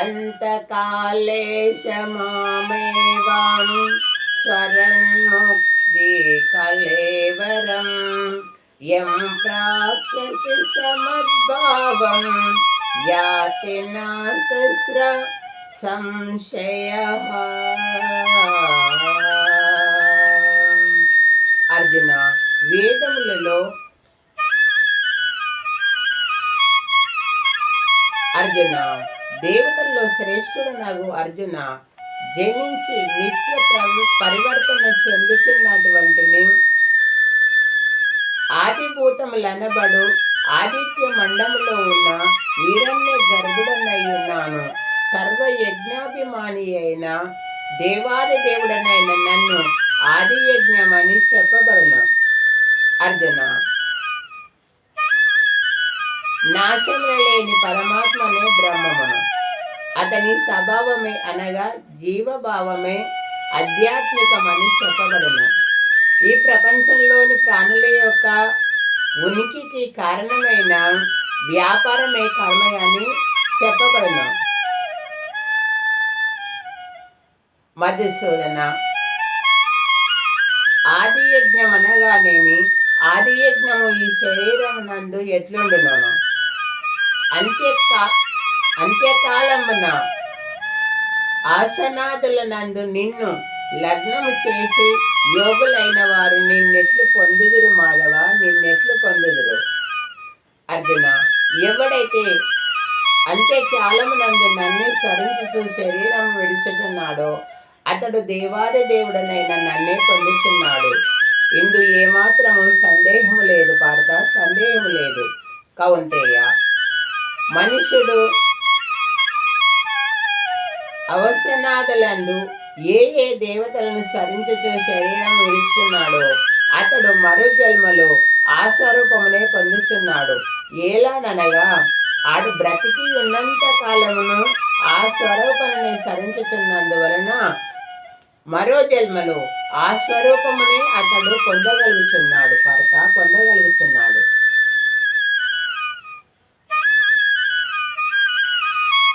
అంతకాలేశమామేవాం స్వరన్ముక్తి కలేవరం యం ప్రాక్షసి సమద్భావం యాతి నా శస్త్ర సంశయః. అర్జున, వేదములలో అర్జున దేవతల్లో శ్రేష్ఠుడనగు అర్జున, జనించి నిత్య పరివర్తన చెందుచున్నటువంటి ఆదిభూతములనబడు ఆదిత్య మండములో ఉన్న ఈరణ్య గర్భుడనయ్యున్నాను. సర్వయజ్ఞాభిమాని అయిన దేవాది దేవుడనైన నన్ను ఆది యజ్ఞమని చెప్పబడును. అర్జున, నాశమున లేని పరమాత్మనే బ్రహ్మమును. అతని స్వభావమే అనగా జీవభావమే ఆధ్యాత్మికమని చెప్పబడును. ఈ ప్రపంచంలోని ప్రాణుల యొక్క ఉనికికి కారణమైన వ్యాపారమే కర్మ అని చెప్పబడును. మధుసూదన, ఆది యజ్ఞం అనగానేమి? ఆది యజ్ఞము ఈ శరీరం నందు ఎట్లుండును? అంత్యకాలమున ఆసనాదుల నందు నిన్ను లగ్నము చేసి యోగులైన వారు నిన్నెట్లు పొందుదురు మాధవ, నిన్నెట్లు పొందుదురు? అర్జున, ఎవడైతే అంత్యకాలమునందు నన్ను స్మరించుచు శరీరం విడుచుచున్నాడో అతడు దేవాది దేవుడనైన నన్నే పొందుచున్నాడు. ఇందు ఏమాత్రము సందేహము లేదు పార్థ, సందేహము లేదు. కౌంతేయ, మనుష్యుడు అవసనాదులందు ఏ దేవతలను స్మరించుచు శరీరం విడుచున్నాడో అతడు మరో జన్మలో ఆ స్వరూపమునే పొందుచున్నాడు. ఎలాననగా ఆడు బ్రతికి ఉన్నంత కాలమును ఆ స్వరూపమునే స్మరించుచున్నందువలన మరో జన్మలో ఆ స్వరూపమునే అతడు పొందగలుగుచున్నాడు. భర్త పొందగలుగుచున్నాడు.